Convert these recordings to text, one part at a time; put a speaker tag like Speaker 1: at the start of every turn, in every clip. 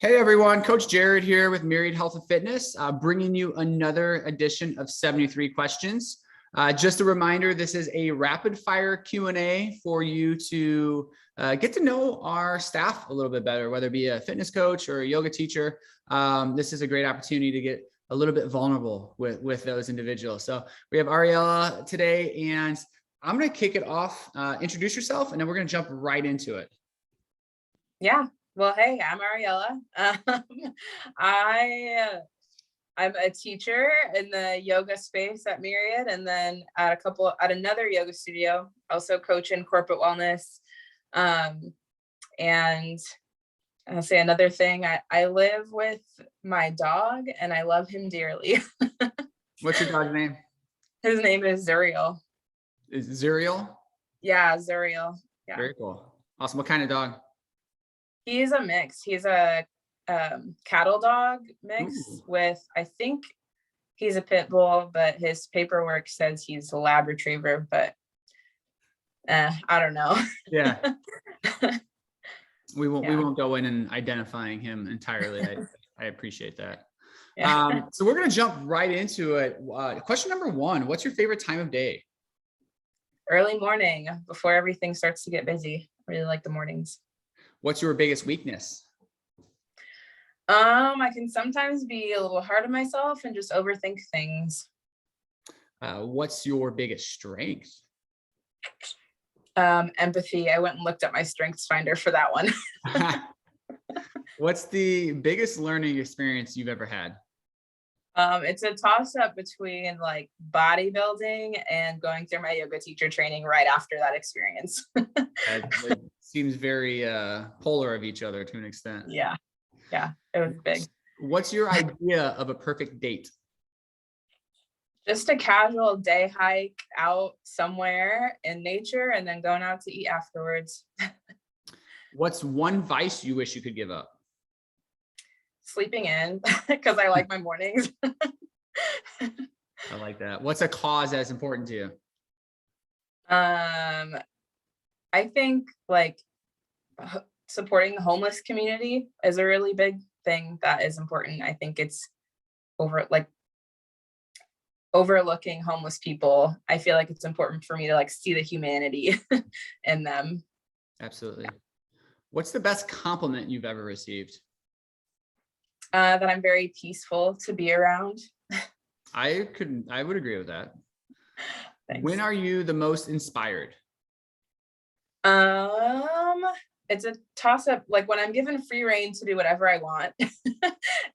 Speaker 1: Hey everyone, Coach Jared here with Myriad Health and Fitness, bringing you another edition of 73 Questions. Just a reminder, this is a rapid fire Q&A for you to get to know our staff a little bit better, whether it be a fitness coach or a yoga teacher. This is a great opportunity to get a little bit vulnerable with those individuals. So we have Ariela today, and I'm going to kick it off. Introduce yourself, and then we're going to jump right into it.
Speaker 2: Yeah. Well, hey, I'm Ariela. I'm a teacher in the yoga space at Myriad, and then at another yoga studio. Also coach in corporate wellness. And I'll say another thing. I live with my dog, and I love him dearly.
Speaker 1: What's your dog's name?
Speaker 2: His name is Zuriel.
Speaker 1: Is it Zuriel?
Speaker 2: Yeah, Zuriel. Yeah.
Speaker 1: Very cool. Awesome. What kind of dog?
Speaker 2: He's a mix. He's a cattle dog mix with, I think he's a pit bull, but his paperwork says he's a lab retriever, but I don't know.
Speaker 1: Yeah. We won't go in and identifying him entirely. I appreciate that. Yeah. So we're going to jump right into it. Question number one, what's your favorite time of day?
Speaker 2: Early morning before everything starts to get busy. I really like the mornings.
Speaker 1: What's your biggest weakness?
Speaker 2: I can sometimes be a little hard on myself and just overthink things.
Speaker 1: What's your biggest strength?
Speaker 2: Empathy. I went and looked at my strengths finder for that one.
Speaker 1: What's the biggest learning experience you've ever had?
Speaker 2: It's a toss up between like bodybuilding and going through my yoga teacher training right after that experience.
Speaker 1: It seems very polar of each other to an extent.
Speaker 2: Yeah, it was big.
Speaker 1: What's your idea of a perfect date?
Speaker 2: Just a casual day hike out somewhere in nature and then going out to eat afterwards.
Speaker 1: What's one vice you wish you could give up?
Speaker 2: Sleeping in, because I like my mornings.
Speaker 1: I like that. What's a cause that's important to you?
Speaker 2: I think like supporting the homeless community is a really big thing that is important. I think it's overlooking homeless people. I feel like it's important for me to like see the humanity in them.
Speaker 1: Absolutely. What's the best compliment you've ever received?
Speaker 2: That I'm very peaceful to be around.
Speaker 1: I would agree with that.
Speaker 2: Thanks.
Speaker 1: When are you the most inspired?
Speaker 2: It's a toss up, like when I'm given free reign to do whatever I want.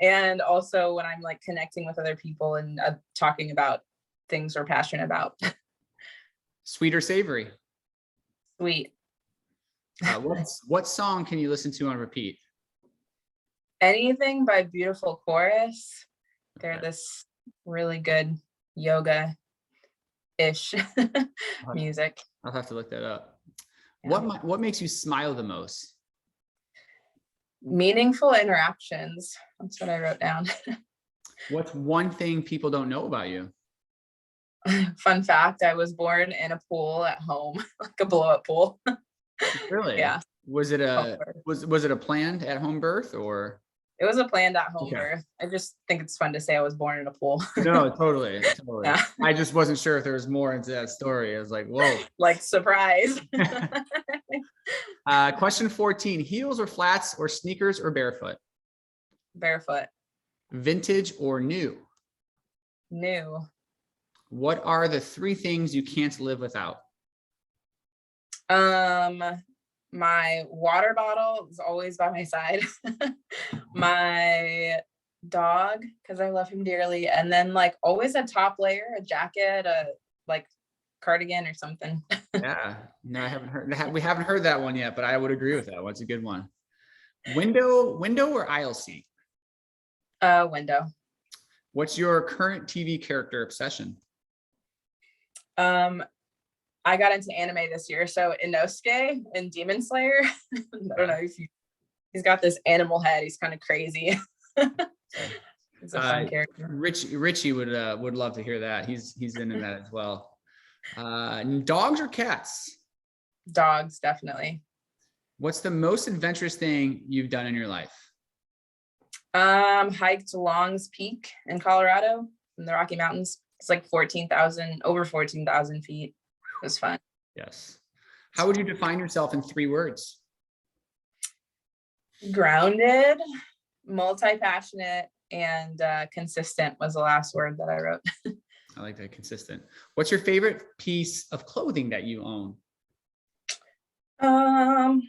Speaker 2: And also when I'm like connecting with other people and talking about things we're passionate about.
Speaker 1: Sweet or savory?
Speaker 2: Sweet.
Speaker 1: What song can you listen to on repeat?
Speaker 2: Anything by Beautiful Chorus. They're this really good yoga-ish music.
Speaker 1: I'll have to look that up.
Speaker 2: Yeah.
Speaker 1: What makes you smile the most?
Speaker 2: Meaningful interactions. That's what I wrote down.
Speaker 1: What's one thing people don't know about you?
Speaker 2: Fun fact, I was born in a pool at home, like a blow-up pool.
Speaker 1: Really?
Speaker 2: Yeah.
Speaker 1: Was it a planned at-home birth or?
Speaker 2: It was a planned at-home birth. I just think it's fun to say I was born in a pool.
Speaker 1: No, totally.
Speaker 2: Yeah.
Speaker 1: I just wasn't sure if there was more into that story. I was like, whoa.
Speaker 2: Like, surprise.
Speaker 1: Question 14, heels or flats or sneakers or barefoot?
Speaker 2: Barefoot.
Speaker 1: Vintage or new?
Speaker 2: New.
Speaker 1: What are the three things you can't live without?
Speaker 2: My water bottle is always by my side. My dog, because I love him dearly. And then like always a top layer, a jacket, a like cardigan or something.
Speaker 1: Yeah, no, we haven't heard that one yet, but I would agree with that one. It's a good one. Window or aisle seat?
Speaker 2: Window.
Speaker 1: What's your current TV character obsession?
Speaker 2: I got into anime this year, so Inosuke in Demon Slayer. I don't know if he's got this animal head. He's kind of crazy. It's a fun character.
Speaker 1: Richie would love to hear that. He's into that as well. Dogs or cats?
Speaker 2: Dogs, definitely.
Speaker 1: What's the most adventurous thing you've done in your life?
Speaker 2: Hiked Long's Peak in Colorado in the Rocky Mountains. It's like 14,000, over 14,000 feet. It was fun.
Speaker 1: Yes. How would you define yourself in 3 words?
Speaker 2: Grounded, multi-passionate, and consistent was the last word that I wrote.
Speaker 1: I like that, consistent. What's your favorite piece of clothing that you own?
Speaker 2: I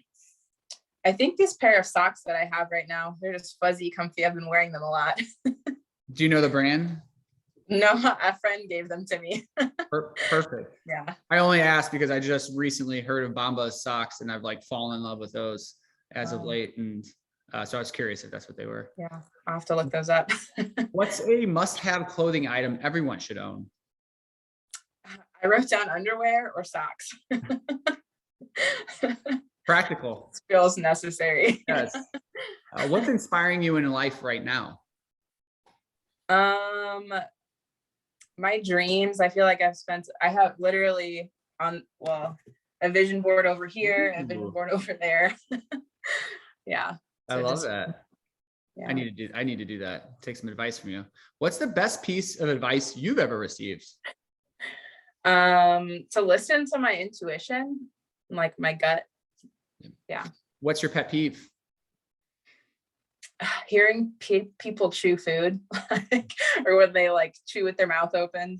Speaker 2: think this pair of socks that I have right now, they're just fuzzy, comfy. I've been wearing them a lot.
Speaker 1: Do you know the brand?
Speaker 2: No, a friend gave them to me.
Speaker 1: Perfect.
Speaker 2: Yeah.
Speaker 1: I only asked because I just recently heard of Bombas socks and I've like fallen in love with those as of late. And so I was curious if that's what they were.
Speaker 2: Yeah, I'll have to look those up.
Speaker 1: What's a must-have clothing item everyone should own?
Speaker 2: I wrote down underwear or socks.
Speaker 1: Practical.
Speaker 2: It feels necessary.
Speaker 1: Yes. What's inspiring you in life right now?
Speaker 2: My dreams, I feel like I have literally a vision board over here, a vision board over there. Yeah.
Speaker 1: I love that.
Speaker 2: Yeah.
Speaker 1: I need to do that. Take some advice from you. What's the best piece of advice you've ever received?
Speaker 2: To listen to my intuition, like my gut. Yeah.
Speaker 1: What's your pet peeve?
Speaker 2: Hearing people chew food, or when they like chew with their mouth open.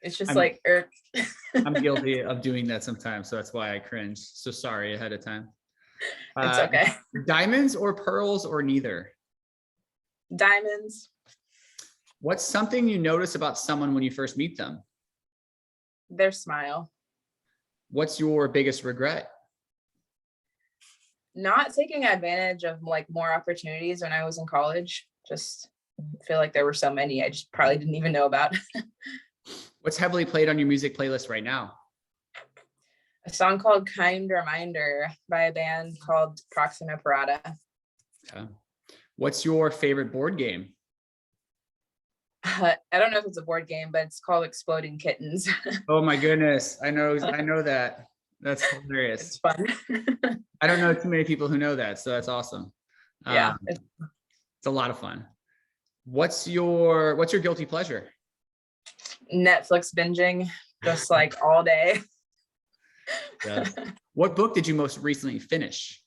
Speaker 2: It's just
Speaker 1: I'm guilty of doing that sometimes, so that's why I cringe. So sorry ahead of time.
Speaker 2: It's okay.
Speaker 1: Diamonds or pearls or neither?
Speaker 2: Diamonds.
Speaker 1: What's something you notice about someone when you first meet them?
Speaker 2: Their smile.
Speaker 1: What's your biggest regret?
Speaker 2: Not taking advantage of like more opportunities when I was in college. Just feel like there were so many I just probably didn't even know about.
Speaker 1: What's heavily played on your music playlist right now?
Speaker 2: A song called Kind Reminder by a band called Proxima Parada.
Speaker 1: Okay. What's your favorite board game?
Speaker 2: I don't know if it's a board game, but it's called Exploding Kittens.
Speaker 1: Oh my goodness. I know that. That's hilarious.
Speaker 2: It's fun.
Speaker 1: I don't know too many people who know that, so that's awesome.
Speaker 2: Yeah.
Speaker 1: It's a lot of fun. What's your guilty pleasure?
Speaker 2: Netflix binging, just like all day.
Speaker 1: Yeah. What book did you most recently finish?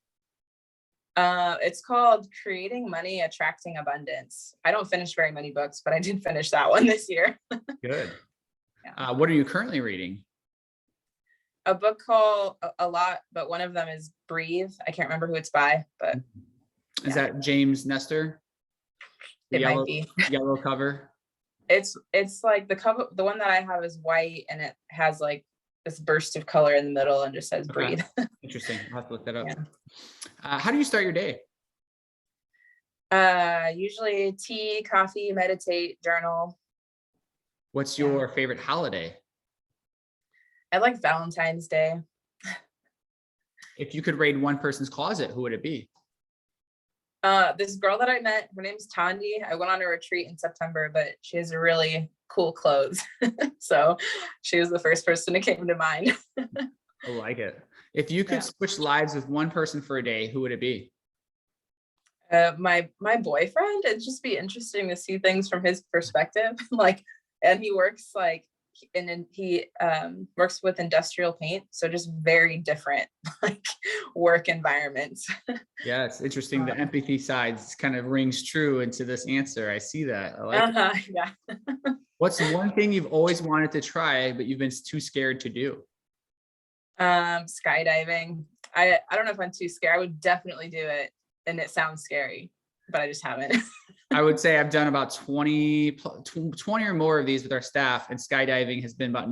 Speaker 2: It's called Creating Money, Attracting Abundance. I don't finish very many books, but I did finish that one this year.
Speaker 1: Good.
Speaker 2: Yeah.
Speaker 1: What are you currently reading?
Speaker 2: A book called a lot, but one of them is Breathe. I can't remember who it's by, but
Speaker 1: is that James Nestor?
Speaker 2: It might be.
Speaker 1: Yellow cover.
Speaker 2: It's like the cover. The one that I have is white, and it has like this burst of color in the middle, and just says "Breathe."
Speaker 1: Interesting. I'll have to look that up.
Speaker 2: Yeah.
Speaker 1: How do you start your day?
Speaker 2: Usually tea, coffee, meditate, journal.
Speaker 1: What's your favorite holiday?
Speaker 2: I like Valentine's Day.
Speaker 1: If you could raid one person's closet, who would it be?
Speaker 2: This girl that I met, her name's Tandi. I went on a retreat in September, but she has really cool clothes. So she was the first person that came to mind.
Speaker 1: I like it. If you could switch lives with one person for a day, who would it be?
Speaker 2: My boyfriend. It'd just be interesting to see things from his perspective. And he works he works with industrial paint, so just very different work environments.
Speaker 1: Yeah, it's interesting. The empathy side kind of rings true into this answer. I see that. I like it.
Speaker 2: Yeah.
Speaker 1: What's one thing you've always wanted to try but you've been too scared to do?
Speaker 2: Skydiving. I don't know if I'm too scared. I would definitely do it, and it sounds scary, but I just haven't.
Speaker 1: I would say I've done about 20 or more of these with our staff, and skydiving has been about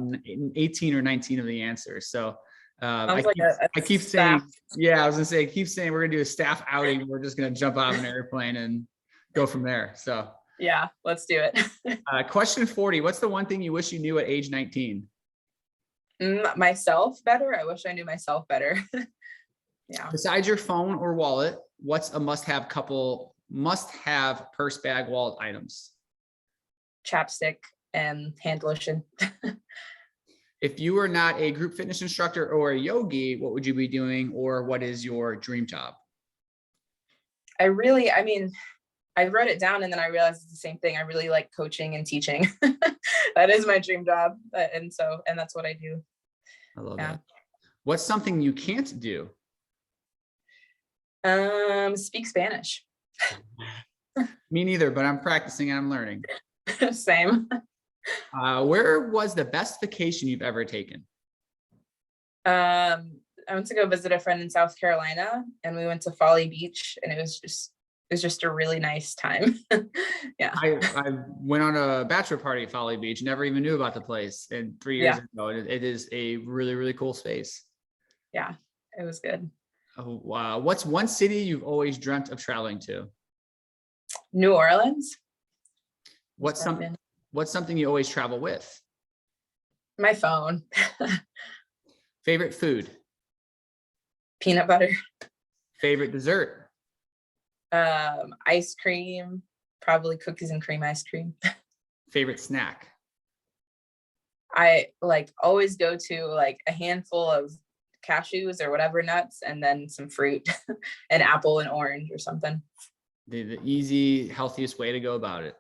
Speaker 1: 18 or 19 of the answers. So I keep saying, I was gonna say, keep saying we're gonna do a staff outing. We're just gonna jump out of an airplane and go from there. So
Speaker 2: yeah, let's do it.
Speaker 1: Question 40. What's the one thing you wish you knew at age 19?
Speaker 2: Myself better. I wish I knew myself better. Yeah.
Speaker 1: Besides your phone or wallet, what's a must-have purse, bag, wallet items?
Speaker 2: Chapstick and hand lotion.
Speaker 1: If you were not a group fitness instructor or a yogi, what would you be doing, or what is your dream job?
Speaker 2: I wrote it down and then I realized it's the same thing. I really like coaching and teaching. That is my dream job. And that's what I do.
Speaker 1: I love
Speaker 2: Yeah.
Speaker 1: that. What's something you can't do?
Speaker 2: Speak Spanish.
Speaker 1: Me neither, but I'm practicing and I'm learning.
Speaker 2: Same.
Speaker 1: Where was the best vacation you've ever taken?
Speaker 2: I went to go visit a friend in South Carolina and we went to Folly Beach and it was just a really nice time. Yeah.
Speaker 1: I went on a bachelor party at Folly Beach, never even knew about the place. And 3 years ago, it is a really, really cool space.
Speaker 2: Yeah, it was good.
Speaker 1: Oh, wow. What's one city you've always dreamt of traveling to?
Speaker 2: New Orleans.
Speaker 1: What's something you always travel with?
Speaker 2: My phone.
Speaker 1: Favorite food?
Speaker 2: Peanut butter.
Speaker 1: Favorite dessert?
Speaker 2: Ice cream, probably cookies and cream ice cream.
Speaker 1: Favorite snack?
Speaker 2: I like always go to like a handful of cashews or whatever nuts and then some fruit, an apple and orange or something.
Speaker 1: The easy, healthiest way to go about it.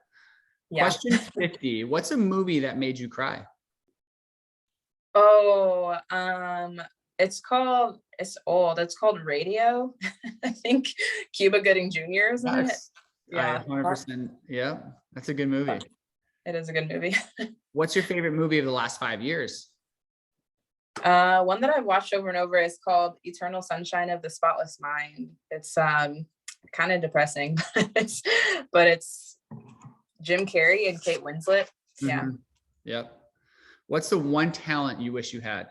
Speaker 2: Yeah.
Speaker 1: Question 50. What's a movie that made you cry?
Speaker 2: Oh, it's old. It's called Radio. I think Cuba Gooding Jr. is in it.
Speaker 1: Yes.
Speaker 2: Yeah.
Speaker 1: 100%. Yeah, that's a good movie.
Speaker 2: It is a good movie.
Speaker 1: What's your favorite movie of the last 5 years?
Speaker 2: One that I've watched over and over is called Eternal Sunshine of the Spotless Mind. It's kind of depressing, but it's Jim Carrey and Kate Winslet. Yeah.
Speaker 1: Mm-hmm. Yep. What's the one talent you wish you had?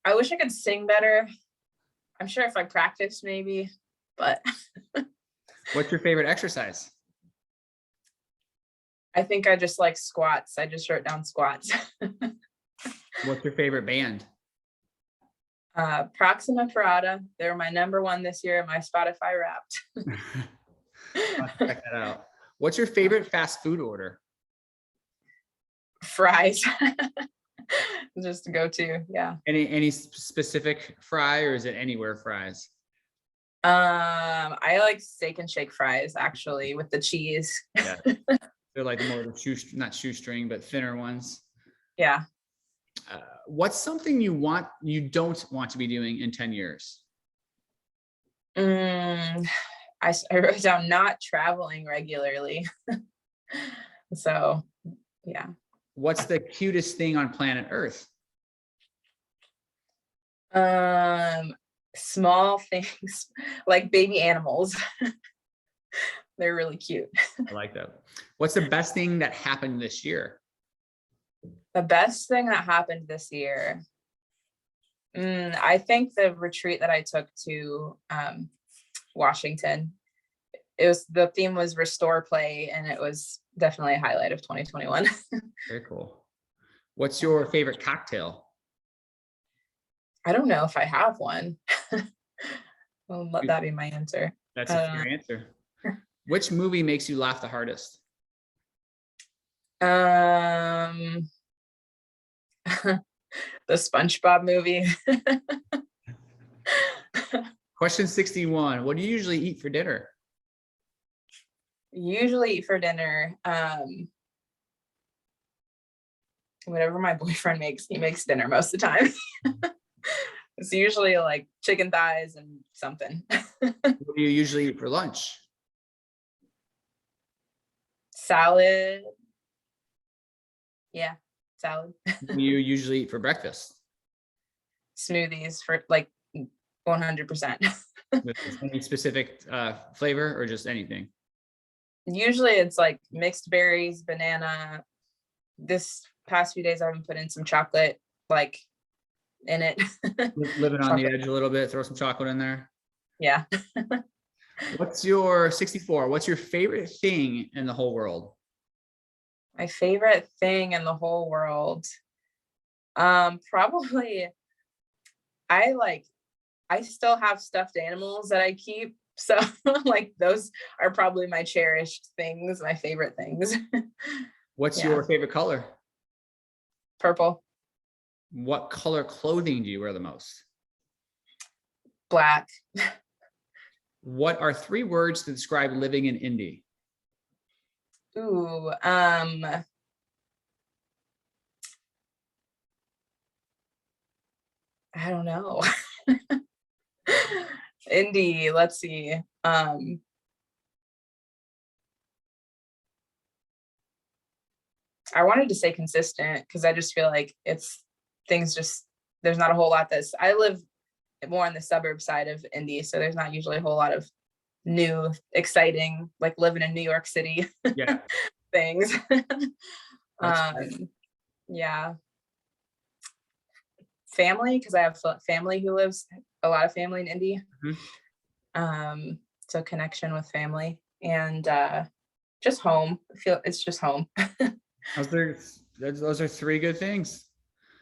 Speaker 2: I wish I could sing better. I'm sure if I practiced maybe, but
Speaker 1: What's your favorite exercise?
Speaker 2: I think I just like squats. I just wrote down squats.
Speaker 1: What's your favorite band?
Speaker 2: Proxima Parada. They were my #1 this year in my Spotify Wrapped.
Speaker 1: I'll check that out. What's your favorite fast food order?
Speaker 2: Fries. Just to go to, yeah.
Speaker 1: Any specific fry, or is it anywhere fries?
Speaker 2: I like Steak and Shake fries actually with the cheese.
Speaker 1: Yeah. They're like more of the not shoestring, but thinner ones.
Speaker 2: Yeah.
Speaker 1: What's something you don't want to be doing in 10 years?
Speaker 2: I wrote down not traveling regularly. So, yeah.
Speaker 1: What's the cutest thing on planet Earth?
Speaker 2: Small things like baby animals. They're really cute.
Speaker 1: I like that. What's the best thing that happened this year?
Speaker 2: The best thing that happened this year. I think the retreat that I took to Washington. The theme was restore play, and it was definitely a highlight of 2021.
Speaker 1: Very cool. What's your favorite cocktail?
Speaker 2: I don't know if I have one. Well, let that be my answer.
Speaker 1: That's a fair answer. Which movie makes you laugh the hardest?
Speaker 2: The SpongeBob movie.
Speaker 1: Question 61. What do you usually eat for dinner?
Speaker 2: Usually eat for dinner. Whatever my boyfriend makes, he makes dinner most of the time. It's usually like chicken thighs and something.
Speaker 1: What do you usually eat for lunch?
Speaker 2: Salad. Yeah, salad.
Speaker 1: What do you usually eat for breakfast?
Speaker 2: Smoothies for like 100%.
Speaker 1: With any specific flavor or just anything?
Speaker 2: Usually it's like mixed berries, banana. This past few days I haven't put in some chocolate like in it.
Speaker 1: Living on the edge a little bit, throw some chocolate in there.
Speaker 2: Yeah.
Speaker 1: What's your 64? What's your favorite thing in the whole world?
Speaker 2: My favorite thing in the whole world. Probably I still have stuffed animals that I keep. So like those are probably my cherished things, my favorite things.
Speaker 1: What's your favorite color?
Speaker 2: Purple.
Speaker 1: What color clothing do you wear the most?
Speaker 2: Black.
Speaker 1: What are 3 words to describe living in Indy?
Speaker 2: Ooh, I don't know. Indy, let's see. I wanted to say consistent because I just feel like it's things just there's not a whole lot that's I live more on the suburb side of Indy, so there's not usually a whole lot of new, exciting, like living in New York City
Speaker 1: Yeah,
Speaker 2: things.
Speaker 1: that's great.
Speaker 2: Yeah, family because I have family who lives a lot of family in Indy.
Speaker 1: Mhm.
Speaker 2: So connection with family and just home. I feel it's just home.
Speaker 1: Those are 3 good things.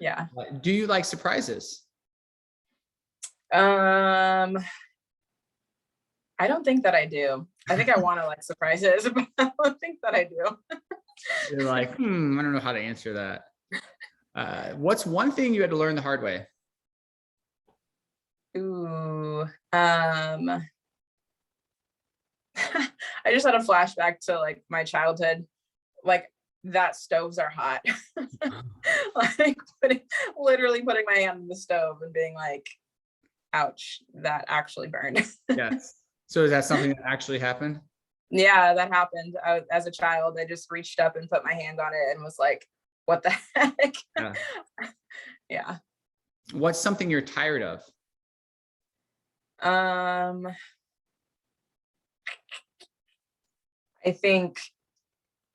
Speaker 2: Yeah.
Speaker 1: Do you like surprises?
Speaker 2: Um, I don't think that I do. I think I want to like surprises, but I don't think that I do.
Speaker 1: You're like, I don't know how to answer that. What's one thing you had to learn the hard way?
Speaker 2: Ooh. I just had a flashback to like my childhood, like that stoves are hot. Like literally putting my hand in the stove and being like, ouch, that actually burned.
Speaker 1: Yes. So is that something that actually happened?
Speaker 2: Yeah, that happened. As a child, I just reached up and put my hand on it and was like, what the heck?
Speaker 1: Yeah.
Speaker 2: Yeah.
Speaker 1: What's something you're tired of?
Speaker 2: I think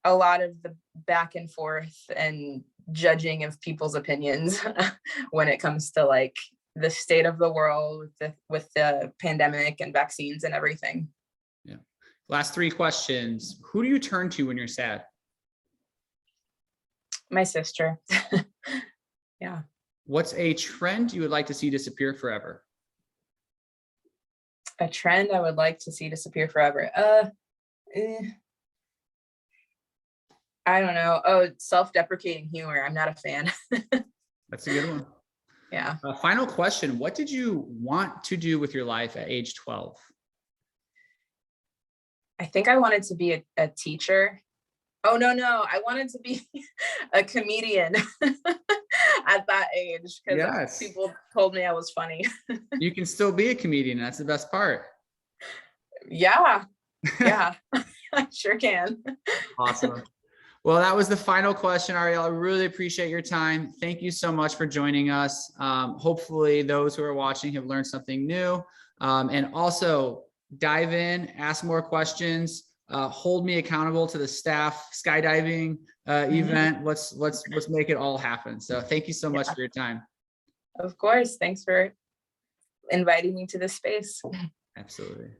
Speaker 2: a lot of the back and forth and judging of people's opinions when it comes to like the state of the world with the pandemic and vaccines and everything.
Speaker 1: Yeah. Last 3 questions. Who do you turn to when you're sad?
Speaker 2: My sister. Yeah.
Speaker 1: What's a trend you would like to see disappear forever?
Speaker 2: A trend I would like to see disappear forever. I don't know. Oh, self-deprecating humor. I'm not a fan.
Speaker 1: That's a good one.
Speaker 2: Yeah.
Speaker 1: Final question. What did you want to do with your life at age 12?
Speaker 2: I think I wanted to be a teacher. Oh, no. I wanted to be a comedian at that age because
Speaker 1: Yes.
Speaker 2: people told me I was funny.
Speaker 1: You can still be a comedian. That's the best part.
Speaker 2: Yeah. Yeah. I sure can.
Speaker 1: Awesome. Well, that was the final question, Ariela. I really appreciate your time. Thank you so much for joining us. Hopefully those who are watching have learned something new. And also dive in, ask more questions, hold me accountable to the staff skydiving event. Let's make it all happen. So thank you so much for your time.
Speaker 2: Of course. Thanks for inviting me to this space.
Speaker 1: Absolutely.